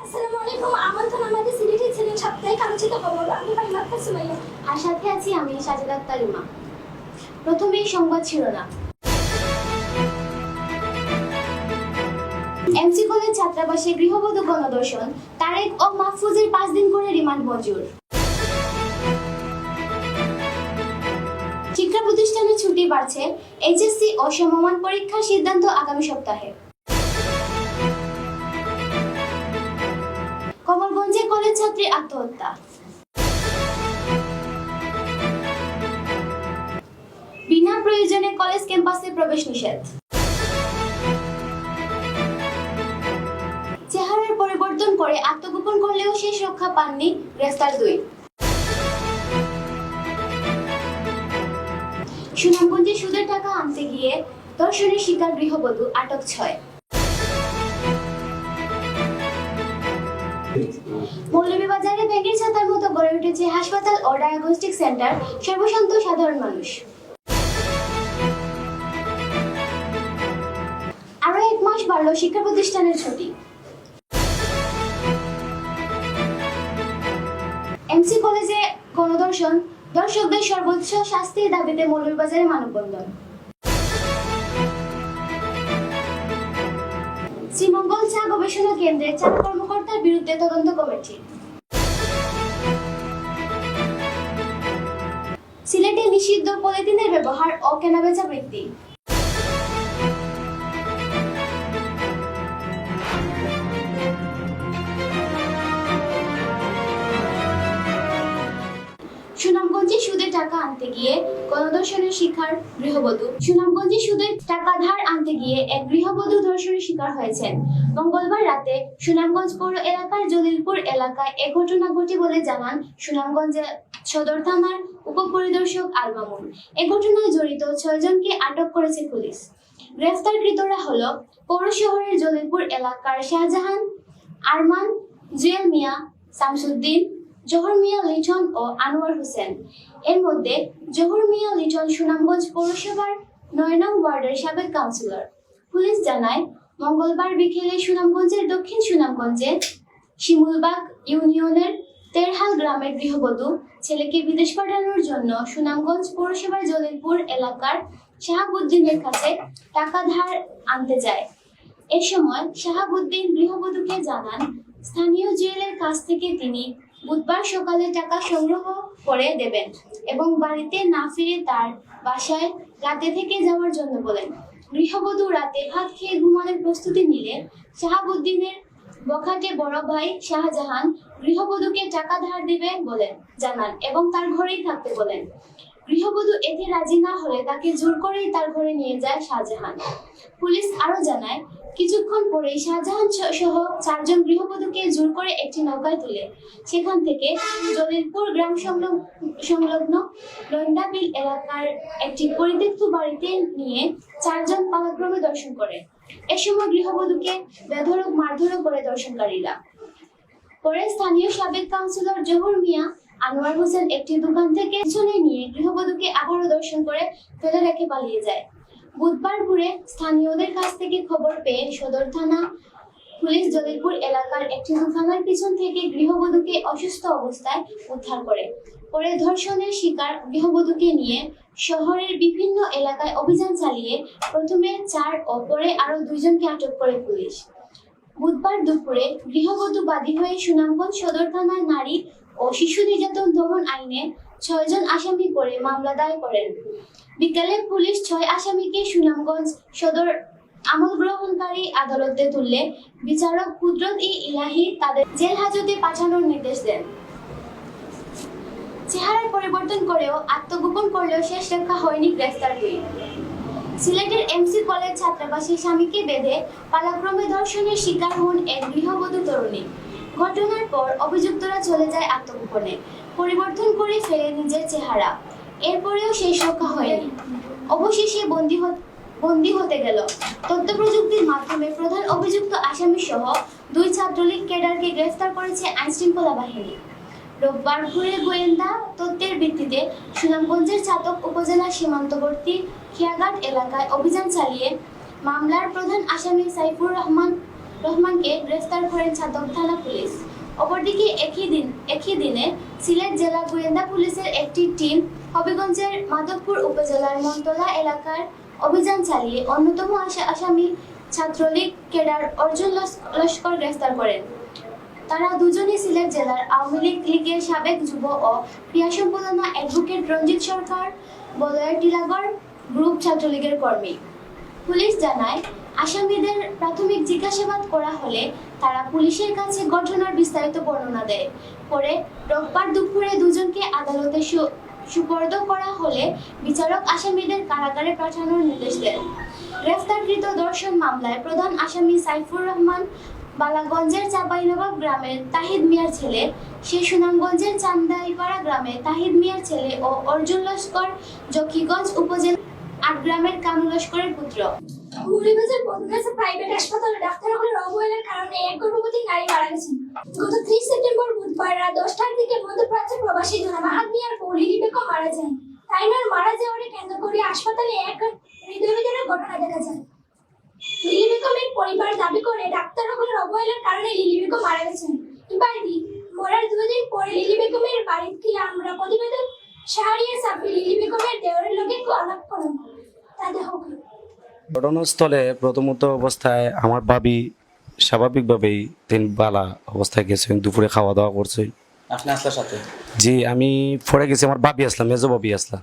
আসসালামু আলাইকুম। আমন্ত্রণ আমাদের সিলেটি ছিলেন সাপ্তাহিক আলোচিত খবর। আমি ফাইমা সুমাইয়া আর সাথে আছি আমি সাজেদা আক্তার রুমা। প্রথমেই সংবাদ শিরোনাম। এমসি কলেজ ছাত্রাবাসে গৃহবধূ গণধর্ষণ, তারেক ও মাহফুজের 5 দিন করে রিমান্ড মঞ্জুর। শিক্ষা প্রতিষ্ঠানে ছুটি বাড়ছে, এইচএসসি ও সমমান পরীক্ষার সিদ্ধান্ত আগামী সপ্তাহে। কমলগঞ্জে কলেজ ছাত্রী আত্মহত্যা। বিনা প্রয়োজনে কলেজ ক্যাম্পাসে প্রবেশ নিষেধ। চেহারার পরিবর্তন করে আত্মগোপন করলেও শেষ রক্ষা পাননি, গ্রেফতার 2। সুনামগঞ্জে সুদের টাকা আনতে গিয়ে ধর্ষণের শিকার গৃহবধূ, আটক 6। মৌলভীবাজারে ব্যাংকের ছাতার মতো গড়ে উঠেছে হাসপাতাল ও ডায়াগনস্টিক সেন্টার, সর্বশান্ত সাধারণ মানুষ। আরো 1 মাস বাড়ল শিক্ষা প্রতিষ্ঠানের ছুটি। এমসি কলেজে গণধর্ষণ, দর্শকদের সর্বোচ্চ শাস্তির দাবিতে মৌলভীবাজারে মানববন্ধন। শ্রীমঙ্গল চা গবেষণা কেন্দ্রের 4 কর্মকর্তার বিরুদ্ধে তদন্ত কমিটি। সিলেটে নিষিদ্ধ পলিথিনের ব্যবহার ও কেনাবেচা বৃদ্ধি। সুনামগঞ্জে সুদের টাকা আনতে গিয়ে গণধর্ষণের শিকার গৃহবধূ। সুনামগঞ্জে সুদের টাকা ধার আনতে গিয়ে এক গৃহবধূ ধর্ষণের শিকার হয়েছেন। মঙ্গলবার রাতে সুনামগঞ্জ পৌর এলাকার জলিলপুর এলাকায় এ ঘটনা ঘটে বলে জানান সুনামগঞ্জ সদর থানার উপপরিদর্শক আল মামুন। এ ঘটনায় জড়িত 6 জনকে আটক করেছে পুলিশ। গ্রেফতারকৃতরা হল পৌর শহরের জলিলপুর এলাকার শাহজাহান, আরমান, জুয়েল মিয়া, শামসুদ্দিন, জোহর মিয়া লিটন ও আনোয়ার হোসেন। এর মধ্যে জোহর মিয়া লিটন সুনামগঞ্জ পৌরসভার 9 নং ওয়ার্ডের সাবেক কাউন্সিলর। পুলিশ জানায়, মঙ্গলবার বিকেলে সুনামগঞ্জের দক্ষিণ সুনামগঞ্জে শিমুলবাগ ইউনিয়নের তেরহাল গ্রামের গৃহবধূ ছেলেকে বিদেশ পাঠানোর জন্য সুনামগঞ্জ পৌরসভার জলিলপুর এলাকার শাহাবুদ্দিনের কাছে টাকা ধার আনতে যায়। এ সময় শাহাবুদ্দিন গৃহবধূকে জানান, স্থানীয় জুয়েলের কাছ থেকে তিনি বুধবার সকালে টাকা সংগ্রহ করে দেবেন এবং বাড়িতে না ফিরে তার বাসায় রাতে থেকে যাওয়ার জন্য বলেন। গৃহবধূ রাতে ভাত খেয়ে ঘুমানোর প্রস্তুতি নিলে শাহাবুদ্দিনের বখাটে বড় ভাই শাহজাহান গৃহবধূকে টাকা ধার দিবে বলেন জানান এবং তার ঘরেই থাকতে বলেন। গৃহবধূ এতে রাজি না হলে তাকে জোর করেই তার ঘরে নিয়ে যায় শাহজাহান। পুলিশ আরো জানায়, কিছুক্ষণ পরেই শাহজাহান সহ 4 জন গৃহবধূকে জোর করে একটি নৌকায় তুলে সেখান থেকে জলিলপুর গ্রাম সংলগ্ন লন্ডাবিল এলাকার একটি পরিত্যক্ত বাড়িতে নিয়ে 4 জন পালাক্রমে দর্শন করে। এ সময় গৃহবধূকে বেধড়ক মারধর করে দর্শনকারীরা। পরে স্থানীয় সাবেক কাউন্সিলর জোহর মিয়া, আনোয়ার হোসেন একটি দোকান থেকে পিছনে নিয়ে গৃহবধূকে আবারও দর্শন করে ফেলে রেখে পালিয়ে যায়। বুধবার ভোরে স্থানীয়দের কাছ থেকে খবর পেয়ে সদর থানা পুলিশ জলিলপুর এলাকার একটি দোকানের পিছন থেকে গৃহবধূকে অসুস্থ অবস্থায় উদ্ধার করে। পরে ধর্ষণের শিকার গৃহবধূকে নিয়ে শহরের বিভিন্ন এলাকায় অভিযান চালিয়ে প্রথমে 4 ও পরে আরো 2 জনকে আটক করে পুলিশ। বুধবার দুপুরে গৃহবধূ বাদী হয়ে সুনামগঞ্জ সদর থানায় নারী ও শিশু নির্যাতন দমন আইনে 6 জন আসামি করে মামলা দায়ের করেন। বিকেলে পুলিশ 6 আসামিকে সুনামগঞ্জ সদর আমল গ্রহণকারী আদালতে তুললে বিচারক কুদরত-ই-ইলাহী তাদের জেল হাজতে পাঠানোর নির্দেশ দেন। চেহারার পরিবর্তন করেও আত্মগোপন করলেও শেষ রক্ষা হয়নি, গ্রেফতার 2। সিলেটের এমসি কলেজ ছাত্রাবাসে স্বামীকে বেঁধে পালাক্রমে ধর্ষণের শিকার হন এক গৃহবধূ তরুণী। ঘটনার পর অভিযুক্তরা চলে যায় আত্মগোপনে, পরিবর্তন করে ফেলে নিজের চেহারা। এরপরেও শেষ রক্ষা হয়নি, অবশেষে বন্দী হতে গেল। তথ্য প্রযুক্তির মাধ্যমে প্রধান অভিযুক্ত আসামি সহ 2 ছাত্রলীগ ক্যাডারকে গ্রেফতার করেছে আইনশৃঙ্খলা বাহিনী। রোববার ভোরে গোয়েন্দা তথ্যের ভিত্তিতে সুনামগঞ্জের চাতক উপজেলা সীমান্তবর্তী খিয়াঘাট এলাকায় অভিযান চালিয়ে মামলার প্রধান আসামি সাইফুর রহমান রহমানকে গ্রেফতার করেন ছাতক থানা পুলিশ। অপরদিকে একই দিনে সিলেট জেলা গোয়েন্দা পুলিশের একটি টিম হবিগঞ্জের মাধবপুর উপজেলার মনতলা এলাকার অভিযান চালিয়ে অন্যতম আসামি ছাত্রলীগ ক্যাডার অর্জুন লস্কর গ্রেফতার করেন। তারা দুজনই সিলেট জেলার আওয়ামী লীগের সাবেক যুব ও ক্রিয়া সম্পাদনা অ্যাডভোকেট রঞ্জিত সরকার বলয়ের টিলাগড় গ্রুপ ছাত্রলীগের কর্মী। পুলিশ জানায়, আসামিদের প্রাথমিক জিজ্ঞাসাবাদ করা হলে তারা পুলিশের কাছে ঘটনার বিস্তারিত বর্ণনা দেয়। পরে রোববার দুপুরে দুজনকে আদালতে সুপর্দ করা হলে বিচারক আসামিদের কারাগারে পাঠানোর নির্দেশ দেন। গ্রেফতারকৃত ধর্ষণ মামলায় প্রধান আসামি সাইফুর রহমান বালাগঞ্জের চাঁপাইনবাব গ্রামের তাহিদ মিয়ার ছেলে, সে সুনামগঞ্জের চান্দাইপাড়া গ্রামে তাহিদ মিয়ার ছেলে ও অর্জুন লস্কর জকিগঞ্জ উপজেলা ৮ গ্রামের কানু লস্করের পুত্র। মৌলভীবাজার বদগাছা প্রাইভেট হাসপাতালে ডাক্তার হলে অবহেলার কারণে এক গর্ভবতী নারী মারা গেছেন। গত ৩০ সেপ্টেম্বর বুধবার রাত 10টার দিকে মধ্যপ্রাচ্যের প্রবাসী জনাব আহাদ মিয়ার বউ লিলি বেগম মারা যান। তাইনার মারা যাওয়ারে কেন্দ্র করে হাসপাতালে এক হৃদয়বিদারক ঘটনা দেখা যায়। লিলি বেগমের পরিবার দাবি করে ডাক্তার হলে অবহেলার কারণে লিলি বেগম মারা গেছেন। ইবাদি মরার 2 দিন পরে লিলি বেগমের বাড়িতে আমরা প্রতিবেদন শাহরিয়া সাব্বির লিলি বেগমের দেওরের লোকে আলাপ করেন। তাদের হোক ঘটনাস্থলে প্রথমত অবস্থায় আমার ভাবি স্বাভাবিকভাবেই তিনি বালা অবস্থায় গেছেন, দুপুরে খাওয়া দাওয়া করছেন। আপনি আসলার সাথে? জি, আমি পরে গেছি, আমার ভাবি আসলাম, মেজো ভাবি আসলা।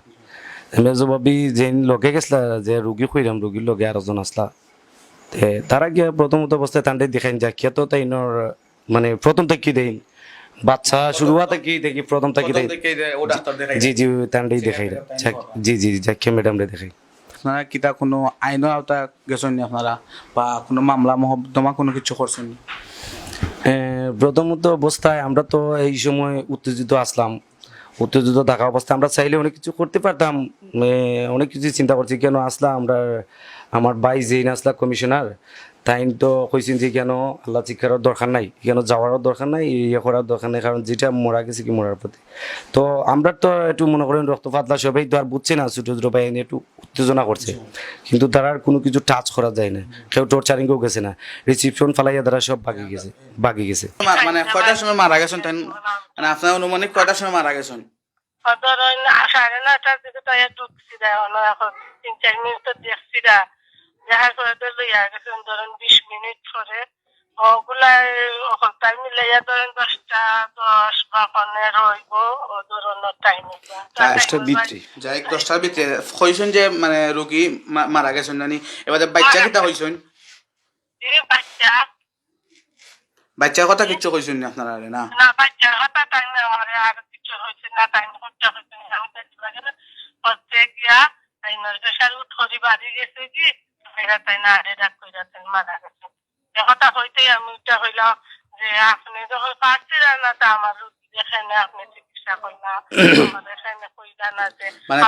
মেজো ভাবি যে লগে গেছিলা, যে রুগী খুঁজলাম, রুগীর লগে আরেকজন আসলা। তারা গিয়ে প্রথমত অবস্থায় তান্ডাই দেখাইন যা খেতো তাই মানে প্রথম থেকে দেন বাচ্চা শুরু হওয়া থেকে দেখি প্রথম থেকে দেয়। জি জি, তান্ডাই দেখাই, জি জি যাকে ম্যাডাম রে দেখাই। আপনারা কিতা কোনো আইনের আওতা গেছেন নি আপনারা, বা কোনো মামলা মহব্দমা কোনো কিছু করছেন নি? প্রথমত অবস্থায় আমরা তো এই সময় উত্তেজিত আসলাম, উত্তেজিত থাকা অবস্থায় আমরা চাইলে অনেক কিছু করতে পারতাম, অনেক কিছু চিন্তা করছি। কেন আসলাম আমরা, আমার ভাই যেই আসলা কমিশনার, তাই তো কইছেন যে কেন আল্লাহ শিক্ষার দরকার নাই, কেন যাওয়ারও দরকার নাই, ইয়ে করার দরকার নাই, কারণ যেটা মরা গেছে কি মরার প্রতি। তো আমরা তো একটু মনে করেন রক্ত পাতলা সবাই তো আর বুঝছে না, ছোটো ছোটো ভাই একটু উত্তেজনা করছে, কিন্তু তারা আর কোনো কিছু টাচ করা যায় না, কেউ টর্চারিংও গেছে না, রিসিপশন ফালাইয়া তারা সব বাকি গেছে। মানে কয়টার সময় মারা গেছেন তাই, মানে আপনার অনুমানিক কয়টার সময় মারা গেছেন? ধরেন 9:30টার দিকে তো ঢুকছি, এখন 3-4 মিনিট তো দেখছি না, যাহার পরে তো লইয়া গেছেন ধরেন 20 মিনিট পরে। ওগুলা টাইম মিলাইয়া ধরেন 10টা 10 বা 15 হইব ও ধরনের টাইম। 10টার ভিতরে, যাই 10টার ভিতরে কইছেন যে মানে রোগী মারা গেছেন জানি। এবার বাচ্চা কিতা হইছেন? বাচ্চার কথা কিছু কইছেন না আপনারা? না না, বাচ্চার কথা টাইম আমার আর কিছু হয়েছে না, টাইম করতে হয়েছে না। আমি দেখতে লাগে হচ্ছে গিয়া স্পেশাল উঠি বাড়ি গেছে কি তাই না আরে ডাক করে মারা গেছে। কথা হইতেই আমি উঠা হইলাম যে আপনি যখন পারছিলেন না তা আমার রুগী দেখেন না, আপনি চিকিৎসা করেন না, আমাদের এখানে কইলা না যে মানে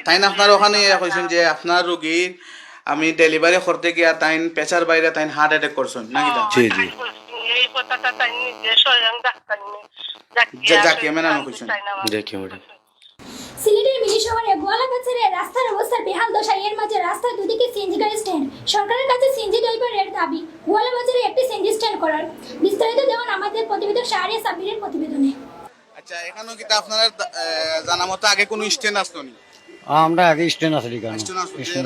তাই না আপনার ওখানে কইছেন যে আপনার রোগীর আমি ডেলিভারি করতে গিয়া তাই পেশার বাইরে তাই হার্ট অ্যাটাক করছেন নাকি? জি জি, এই কথাটা তাই নিজে স্বয়ং ডাক্তার জাকিয়া ম্যাডাম কইছেন। জাকিয়া ম্যাডাম। সিলেটের মিনি শহরে গোয়ালাকাছারে রাস্তার অবস্থার বেহাল দশা। এর মাঝে রাস্তার দুদিকে সিএনজি গাড়ি স্ট্যান্ড। সরকারের কাছে সিএনজি ড্রাইভারের দাবি গোয়ালাবাজারে একটি সিএনজি স্ট্যান্ড করার। বিস্তারিত দেখুন আমাদের প্রতিবেদক শাহরিয়া সাব্বিরের প্রতিবেদনে। আচ্ছা, এখানেও কি আপনারা জানা মতো আগে কোনো স্ট্যান্ড আসতো নি? আমরা আগে স্ট্যান্ড আসলি কেন?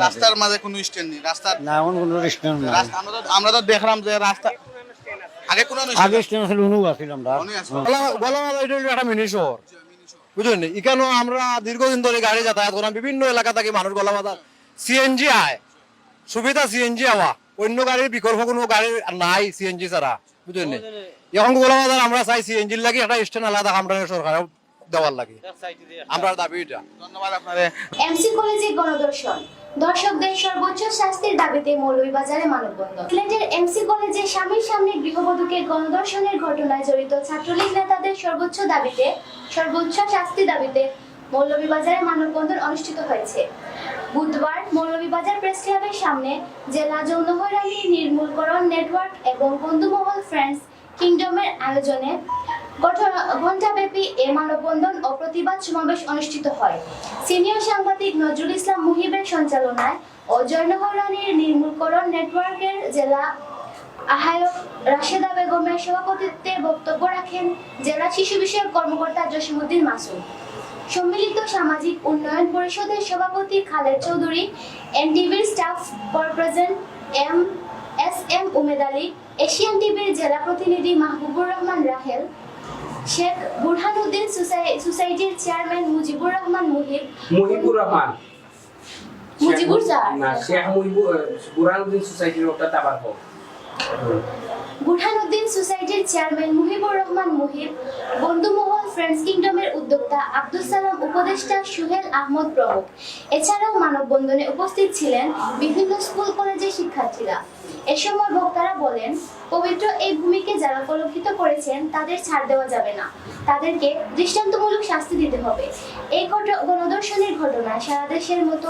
রাস্তার মাঝে কোনো স্ট্যান্ড নেই, রাস্তার না এখন কোনো স্ট্যান্ড নাই। আমরা তো দেখলাম যে রাস্তা আগে কোনো আগে স্ট্যান্ড আসলে উনু আসিল আমরা গলামালা এটা একটা মিনি শহর, বুঝলেন? এখানেও আমরা দীর্ঘদিন ধরে গাড়ি যাতায়াত করলাম, বিভিন্ন এলাকা থেকে মানুষ গলামালা সিএনজি আয়, সুবিধা সিএনজি আওয়া, অন্য গাড়ির বিকল্প কোনো গাড়ি নাই সিএনজি ছাড়া, বুঝলেন? এখন গোলাবাজার আমরা চাই সিএনজির লাগে একটা স্ট্যান্ড আলাদা আমরা সরকার দেওয়ার লাগে, আমরা দাবি এটা। ধন্যবাদ আপনাদের। এমসি কলেজে গণধর্ষণ, দর্শকদের সর্বোচ্চ শাস্তির দাবিতে মৌলভীবাজারে মানববন্ধন। সিলেটের এমসি কলেজে স্বামীর সামনে গৃহবধূকে গণধর্ষণের ঘটনায় জড়িত ছাত্রলীগ নেতাদের সর্বোচ্চ শাস্তি দাবিতে মৌলভীবাজারে মানববন্ধন অনুষ্ঠিত হয়েছে। বুধবার মৌলভীবাজার প্রেস ক্লাবের সামনে জেলা যৌন হয়রানি নির্মূলকরণ নেটওয়ার্ক এবং বন্ধুমহল ফ্রেন্ডস কিংডমের আয়োজনে ঘণ্টাব্যাপী এ মানববন্ধন ও প্রতিবাদ সমাবেশ অনুষ্ঠিত হয়। সিনিয়র সাংবাদিক নজরুল ইসলাম মুহিবের সঞ্চালনায় ও যৌন হয়রানির নির্মূলকরণ নেটওয়ার্কের জেলা আহ্বায়ক রাশেদা বেগমের সভাপতিত্বে বক্তব্য রাখেন জেলা শিশু বিষয়ক কর্মকর্তা জসিমউদ্দিন মাসুম। সম্মিলিত সামাজিক উন্নয়ন পরিষদের সভাপতি খালেদ চৌধুরী, এনটিভির staff person M Umed Ali, Asian টিভির জেলা প্রতিনিধি মাহবুবুর রহমান রাহেল, শেখ বুরহানুদ্দিন সোসাইটির চেয়ারম্যান মুজিবুর রহমান মুহিবুর রহমান মুজিবুর স্যার না শেখ বুরহানুদ্দিন সোসাইটির ওটা তাবার হোক বুরহানুদ্দিন সোসাইটির চেয়ারম্যান মুহিবুর রহমান মুহিব, বন্ধুমহল ফ্রেন্ডস কিংডমের উদ্যোক্তা আব্দুল সালাম, উপদেষ্টা সুহেল আহমদ প্রমুখ। এছাড়াও মানববন্ধনে উপস্থিত ছিলেন বিভিন্ন স্কুল কলেজের শিক্ষার্থীরা। এ সময় বক্তারা বলেন, পবিত্র এই ভূমিকে যারা কলঙ্কিত করেছেন তাদের ছাড় দেওয়া যাবে না, তাদেরকে দৃষ্টান্তমূলক শাস্তি দিতে হবে। এই গণধর্ষণের ঘটনায় সারা দেশের মতো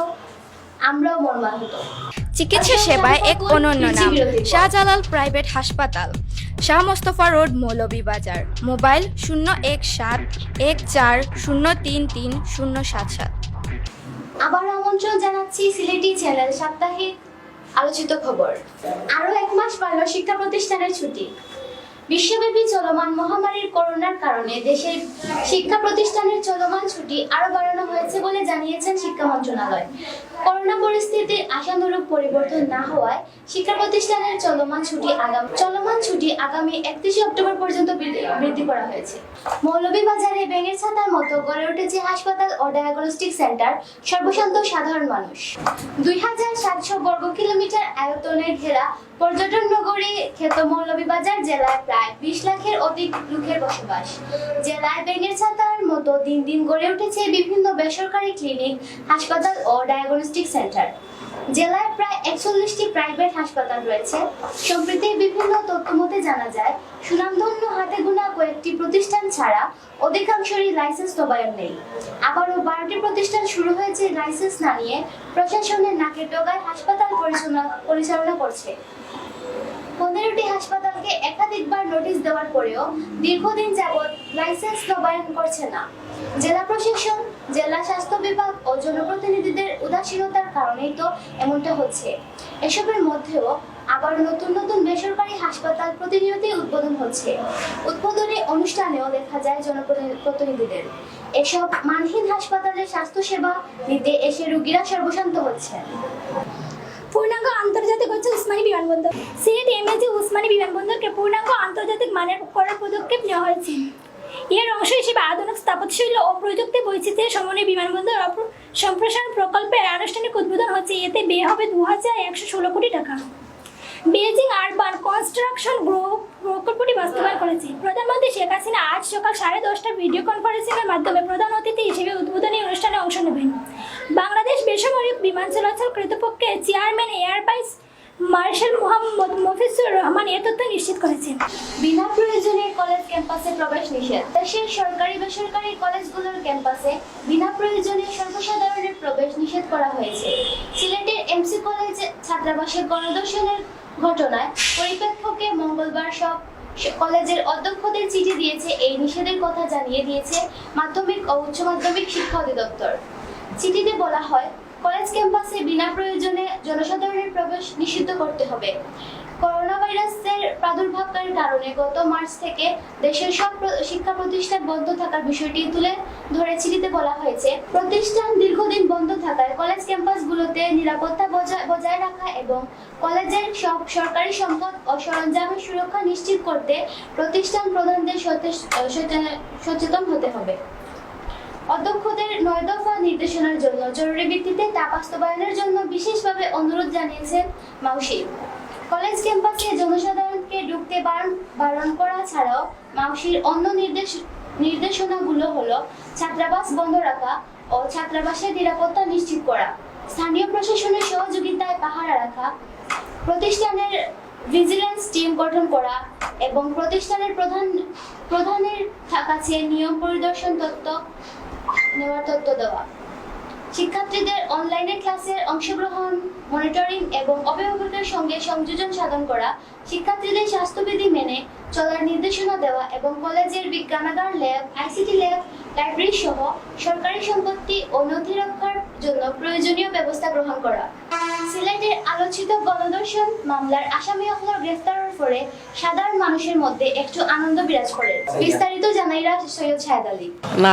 আমরাও মর্মাহত। চিকিৎসা সেবায় এক অনন্য নাম শাহজালাল প্রাইভেট হাসপাতাল, শাহ মোস্তফা রোড, মৌলভীবাজার। মোবাইল 01714033077। আবার আমন্ত্রণ জানাচ্ছি সিলেটি চ্যানেল সাপ্তাহিক আলোচিত খবর। আরো 1 মাস বাড়ল শিক্ষা প্রতিষ্ঠানের ছুটি। বিশ্বব্যাপী চলমান মহামারীর করোনার কারণে দেশের শিক্ষা প্রতিষ্ঠানের চলমান ছুটি আরো বাড়ানো হয়েছে বলে জানিয়েছেন শিক্ষা মন্ত্রণালয়। করোনা পরিস্থিতির আশানুরূপ পরিবর্তন না হওয়ায় শিক্ষা প্রতিষ্ঠানের চলমান ছুটি আগামী 31 অক্টোবর পর্যন্ত বৃদ্ধি করা হয়েছে। মৌলভীবাজারে ব্যাঙের ছাতার মতো গড়ে উঠেছে হাসপাতাল ও ডায়াগনস্টিক সেন্টার, সর্বশান্ত সাধারণ মানুষ। 2700 বর্গ কিলোমিটার আয়তনের ঘেরা পর্যটন নগরী খ্যাত মৌলভীবাজার জেলায় প্রায় 20 লাখের অধিক লোকের বসবাস। জেলায় ব্যাঙের ছাতার মতো দিন দিন গড়ে উঠেছে বিভিন্ন বেসরকারি ক্লিনিক, হাসপাতাল ও ডায়াগনস্টিক সেন্টার। জেলায় প্রায় 41টি প্রাইভেট হাসপাতাল রয়েছে। সম্প্রতি বিভিন্ন তথ্যমতে জানা যায়, সুনামধন্য হাতে গোনা কয়েকটি প্রতিষ্ঠান ছাড়া অধিকাংশেরই লাইসেন্স নবায়ন নেই। আবারও 12টি প্রতিষ্ঠান শুরু হয়েছে লাইসেন্স না নিয়ে প্রশাসনের নাকের ডগায় হাসপাতাল পরিচালনা করছে। 15টি হাসপাতালকে একাধিকবার নোটিশ দেওয়ার পরেও দীর্ঘদিন যাবৎ লাইসেন্স নবায়ন করছে না। জেলা প্রশাসন, জেলা স্বাস্থ্য বিভাগ ও জনপ্রতিনিধিদের উদাসীনতার কারণেই তো এমনটা হচ্ছে। এসবের মধ্যেও আবার নতুন নতুন বেসরকারি হাসপাতাল প্রতিনিয়তই উদ্বোধন হচ্ছে। উদ্বোধনী অনুষ্ঠানেও দেখা যায় জনপ্রতিনিধিদের। এসব মানহীন হাসপাতালে স্বাস্থ্যসেবা নিতে এসে রোগীরা সর্বশান্ত হচ্ছেন। পূর্ণাঙ্গ আন্তর্জাতিক হচ্ছে উসমানী বিমানবন্দর। সিলেট এমএজি উসমানী বিমানবন্দরকে পূর্ণাঙ্গ আন্তর্জাতিক মানের করার পদক্ষেপ নেওয়া হয়েছে। এর অংশ হিসেবে আধুনিক স্থাপত্যশৈলী ও প্রযুক্তি বৈচিত্র্যের সমন্বয়ে বিমানবন্দর সম্প্রসারণ প্রকল্পের আনুষ্ঠানিক উদ্বোধন হচ্ছে। এতে ব্যয় হবে 2116 কোটি টাকা। বেজিং আরবান কনস্ট্রাকশন গ্রুপ প্রকল্পটি বাস্তবায়ন করেছে। প্রধানমন্ত্রী শেখ হাসিনা আজ সকাল 10:30টায় ভিডিও কনফারেন্সিংয়ের মাধ্যমে প্রধান অতিথি হিসেবে উদ্বোধনী অনুষ্ঠানে অংশ নেবেন। বাংলাদেশ বেসামরিক বিমান চলাচল কর্তৃপক্ষের chairman air vice marshal Mohammad Mofizur Rahman এ তথ্য নিশ্চিত করেছেন। বিনা প্রয়োজনে কলেজ ক্যাম্পাসে প্রবেশ নিষেধ। দেশের সরকারি বেসরকারি কলেজগুলোর ক্যাম্পাসে বিনা প্রয়োজনে সর্বসাধারণের প্রবেশ নিষেধ করা হয়েছে। সিলেটের এমসি কলেজে ছাত্রাবাসে গণধর্ষণের ঘটনায় পরিপ্রেক্ষিতে মঙ্গলবার সব কলেজের অধ্যক্ষদের চিঠি দিয়েছে। এই নিষেধের কথা জানিয়ে দিয়েছে মাধ্যমিক ও উচ্চ মাধ্যমিক শিক্ষা অধিদপ্তর। চিঠিতে বলা হয়, কলেজ ক্যাম্পাসে বিনা প্রয়োজনে জনসাধারণের প্রবেশ নিষিদ্ধ করতে হবে। করোনা ভাইরাসের প্রাদুর্ভাবের কারণে গত মার্চ থেকে দেশের সব শিক্ষা প্রতিষ্ঠান বন্ধ থাকার বিষয়টি তুলে ধরে চিঠিতে বলা হয়েছে, প্রতিষ্ঠান দীর্ঘদিন বন্ধ থাকায় কলেজ ক্যাম্পাসগুলোতে নিরাপত্তা বজায় রাখা এবং কলেজের সব সরকারি সম্পদ ও সরঞ্জামের সুরক্ষা নিশ্চিত করতে প্রতিষ্ঠান প্রধানদের সচেতন হতে হবে। অধ্যক্ষদের 9 দফা নির্দেশনার জন্য জরুরি ভিত্তিতে তা বাস্তবায়নের জন্য বিশেষভাবে অনুরোধ জানিয়েছেন মাউসি। কলেজ ক্যাম্পাসে জনসাধারণকে ঢুকতে বারণ করা ছাড়াও মাউসির অন্য নির্দেশনাগুলো হলো ছাত্রাবাস বন্ধ রাখা ও ছাত্রাবাসের নিরাপত্তা নিশ্চিত করা, স্থানীয় প্রশাসনের সহযোগিতায় পাহারা রাখা, প্রতিষ্ঠানের ভিজিলেন্স টিম গঠন করা এবং প্রতিষ্ঠানের প্রধানের কাছে নিয়ম পরিদর্শন তথ্য দেওয়া, শিক্ষার্থীদের অনলাইনে ক্লাসের অংশগ্রহণ মনিটরিং এবং অভিভাবকের সঙ্গে সংযোজন সাধন করা, শিক্ষার্থীদের স্বাস্থ্যবিধি মেনে চলার নির্দেশনা দেওয়া এবং কলেজের বিজ্ঞানাগার, ল্যাব, আইসিটি ল্যাব, লাইব্রেরি সহ সরকারি সম্পত্তি ও নথি রক্ষার জন্য প্রয়োজনীয় ব্যবস্থা গ্রহণ করা। সিলেটের আলোচিত গণধর্ষণ মামলার আসামি হল গ্রেফতারের পরে সাধারণ মানুষের মধ্যে একটু আনন্দ বিরাজ করে। বিস্তারিত জানাইরা সৈয়দ শাহেদ আলী। না,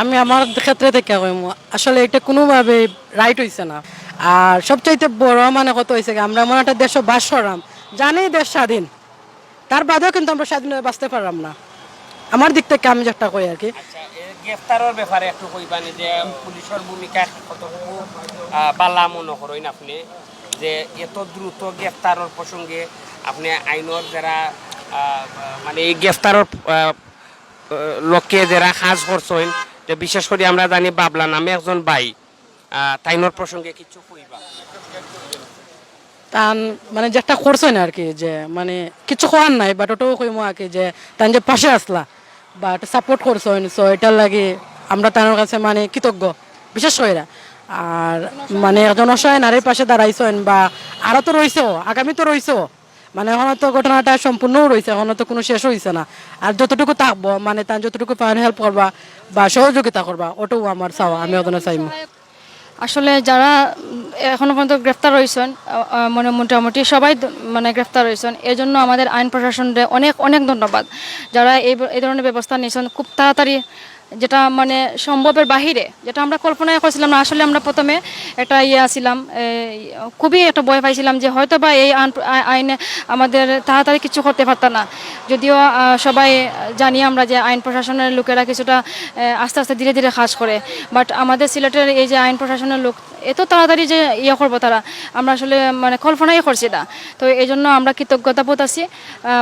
আমি আমার ক্ষেত্রে থেকে কইমু আসলে এটা কোনোভাবে রাইট হইছে না। আর সবচাইতে বড় মানে কত হয়েছে আমরা এমন একটা দেশে বাস করলাম, জানি দেশ স্বাধীন, তার বাদেও কিন্তু আমরা স্বাধীনভাবে বাঁচতে পারলাম না। আমার দিক থেকে আমি যেটা কই আর কি। গ্রেফতারের ব্যাপারে একটু কইবানি যে পুলিশের ভূমিকা কতটুকু পাল্লা মনে করেন আপনি, যে এত দ্রুত গ্রেফতারের প্রসঙ্গে আপনি আইনের যারা মানে এই গ্রেফতারের লোককে যারা কাজ করছেন, যে বিশেষ করে আমরা জানি বাবলা নামে একজন ভাই, তাইনোর প্রসঙ্গে কিছু কইবা? তান মানে যেটা করছেন আর কি, যে মানে কিছু করার নাই, বাট ওটাও কইমু আর কি যে তান যে পাশে আসলা বাট সাপোর্ট করছেন, সো এটার লাগে আমরা তার কাছে মানে কৃতজ্ঞ বিশেষ করে। আর মানে একজন অসহায় নারীর পাশে দাঁড়াইছেন, বা আরও তো রয়েছেও, আগামী তো রয়েছেও, মানে এখনো তো ঘটনাটা সম্পূর্ণও রয়েছে, এখনো তো কোনো শেষ হয়েছে না। আর যতটুকু থাকবো মানে তার যতটুকু হেল্প করবা বা সহযোগিতা করবা, ওটাও আমার চাওয়া, আমি ওখানে চাইবো। আসলে যারা এখনো পর্যন্ত গ্রেফতার হয়েছেন, মানে মোটামুটি সবাই মানে গ্রেফতার হয়েছেন, এর জন্য আমাদের আইন প্রশাসনকে অনেক অনেক ধন্যবাদ। যারা এই ধরনের ব্যবস্থা নিয়েছেন খুব তাড়াতাড়ি, যেটা মানে সম্ভবের বাহিরে, যেটা আমরা কল্পনায় করছিলাম না। আসলে আমরা প্রথমে একটা ছিলাম, খুবই একটা ভয় পাইছিলাম যে হয়তো বা এই আইনে আমাদের তাড়াতাড়ি কিছু করতে পারতাম না। যদিও সবাই জানি আমরা যে আইন প্রশাসনের লোকেরা কিছুটা আস্তে আস্তে ধীরে ধীরে কাজ করে, বাট আমাদের সিলেটের এই যে আইন প্রশাসনের লোক এত তাড়াতাড়ি যে করবো তারা, আমরা আসলে মানে কল্পনাই করছি না। তো এই জন্য আমরা কৃতজ্ঞতাবোধ আছি,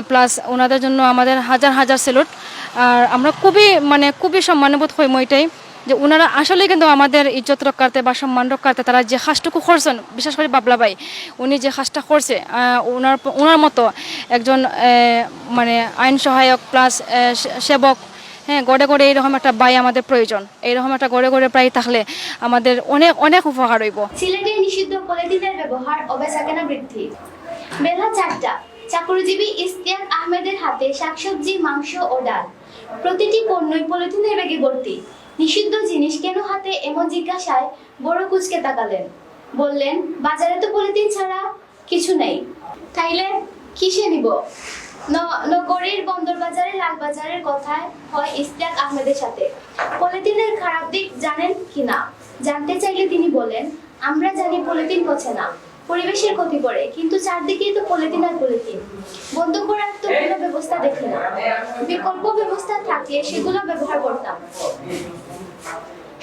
প্লাস ওনাদের জন্য আমাদের হাজার হাজার স্যালুট। আর আমরা খুবই সম্মানবোধ হই এটাই যে ওনারা আসলে কিন্তু আমাদের ইজ্জত রক্ষার্থে বা সম্মান রক্ষার্থে তারা যে কাজটুকু করছেন, বিশেষ করে বাবলা ভাই, উনি যে কাজটা করছে, ওনার মতো একজন মানে আইন সহায়ক প্লাস সেবক, হ্যাঁ, গড়ে গড়ে এইরকম একটা ভাই আমাদের প্রয়োজন। এইরকম একটা গড়ে গড়ে প্রায় থাকলে আমাদের অনেক অনেক উপকার হইব। সিলেটে নিষিদ্ধ পলিথিনের ব্যবহার ও বেচাকেনা বৃদ্ধি। বেলা 4টা, চাকরিজীবী ইশতিয়াক আহমেদের হাতে শাকসবজি, মাংস ও ডাল। প্রতিটি পণ্যই পলিথিনের ব্যাগে ভর্তি। নিষিদ্ধ জিনিস কেন হাতে, এমন জিজ্ঞাসায় বড় কুচকে তাকালেন। বললেন, বাজারে তো পলিথিন ছাড়া কিছু নেই, তাইলে কিসে নিব? নগরীর বন্দরবাজারের লালবাজারের কথায় হয় ইশতিয়াক আহমেদের সাথে। পলিথিনের খারাপ দিক জানেন কিনা জানতে চাইলে তিনি বলেন, আমরা জানি পলিথিন পচে না, পরিবেশের ক্ষতি করে, কিন্তু চারদিকেই তো পলিথিন আর পলিথিন। বন্ধ করার তো কোনো ব্যবস্থা দেখি না। বিকল্প ব্যবস্থা থাকলে সেগুলো ব্যবহার করতাম।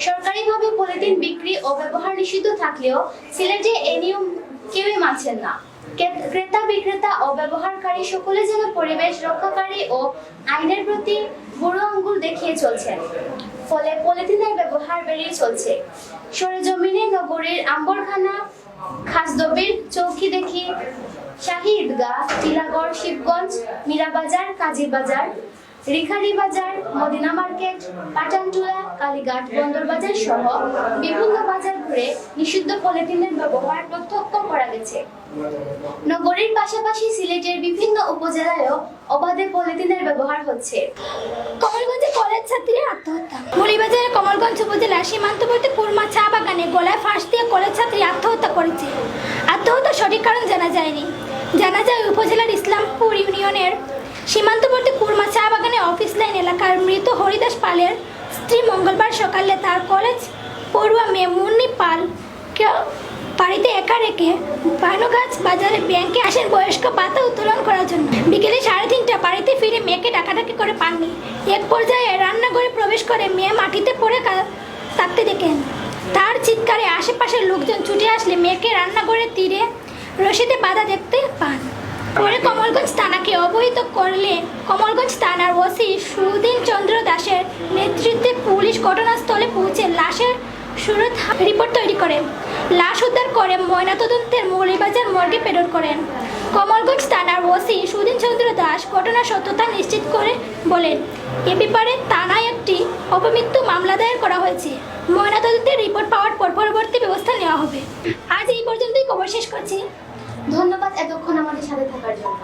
সরকারিভাবে পলিথিন বিক্রি ও ব্যবহার নিষিদ্ধ থাকলেও সিলেটে এই নিয়ম কেউই মানছেন না। ক্রেতা বিক্রেতা ও ব্যবহারকারী সকলে যেন পরিবেশ রক্ষাকারী ও আইনের প্রতি বুড়ো আঙ্গুল দেখিয়ে চলছেন। ফলে পলিথিনের ব্যবহার বেড়ে চলছে। সরেজমিনে নগরীর আম্বরখানা, খাসদবির, চৌকিদেখি, শাহী ঈদগাহ, টিলাগড়, শিবগঞ্জ, মীরাবাজার, কাজীবাজার, রিখারি বাজার, মদিনা মার্কেট, পাটানটুলা, কালীঘাট, বন্দরবাজার সহ বিভিন্ন বাজার ঘুরে নিষিদ্ধ পলিথিনের ব্যবহার প্রত্যক্ষ করা গেছে। নগরীর পাশাপাশি সিলেটের বিভিন্ন উপজেলায়ও অবাধে পলিথিনের ব্যবহার হচ্ছে। কমলগঞ্জে কলেজ ছাত্রীর আত্মহত্যা। মৌলভীবাজারের কমলগঞ্জ উপজেলার সীমান্তবর্তী কুরমা চা বাগানে গলায় ফাঁস দিয়ে কলেজ ছাত্রী আত্মহত্যা করেছে। আত্মহত্যার সঠিক কারণ জানা যায়নি। জানা যায় উপজেলার ইসলামপুর ইউনিয়নের সীমান্তবর্তী কুরমা চা বাগানে অফিস লাইন এলাকার মৃত হরিদাস পালের স্ত্রী মঙ্গলবার সকালে তার কলেজ পড়ুয়া মেয়ে মুন্নি পালকে বাড়িতে একা রেখে বানুগাছ বাজারে ব্যাংকে আসেন বয়স্ক ভাতা উত্তোলন করার জন্য। বিকেলে 3:30 বাড়িতে ফিরে মেয়েকে ডাকাডাকি করে পাননি। এক পর্যায়ে রান্নাঘরে প্রবেশ করে মেয়ে মাটিতে পড়ে কাঁদতে দেখেন। তার চিৎকারে আশেপাশের লোকজন ছুটে আসলে মেয়েকে রান্নাঘরের তীরে রশিদে বাঁধা দেখতে পান। পরে কমলগঞ্জ থানাকে অবহিত করলে কমলগঞ্জ থানার ওসি সুদিন চন্দ্র দাসের নেতৃত্বে পুলিশ ঘটনাস্থলে পৌঁছে লাশের সুরত রিপোর্ট তৈরি করেন। লাশ উদ্ধার করে ময়নাতদন্তের মৌলভীবাজার মর্গে প্রেরণ করেন। কমলগঞ্জ থানার ওসি সুদিন চন্দ্র দাস ঘটনার সত্যতা নিশ্চিত করে বলেন, এ ব্যাপারে থানায় একটি অপমৃত্যু মামলা দায়ের করা হয়েছে। ময়নাতদন্তের রিপোর্ট পাওয়ার পর পরবর্তী ব্যবস্থা নেওয়া হবে। আজ এই পর্যন্তই খবর শেষ করছি। ধন্যবাদ এতক্ষণ আমাদের সাথে থাকার জন্য।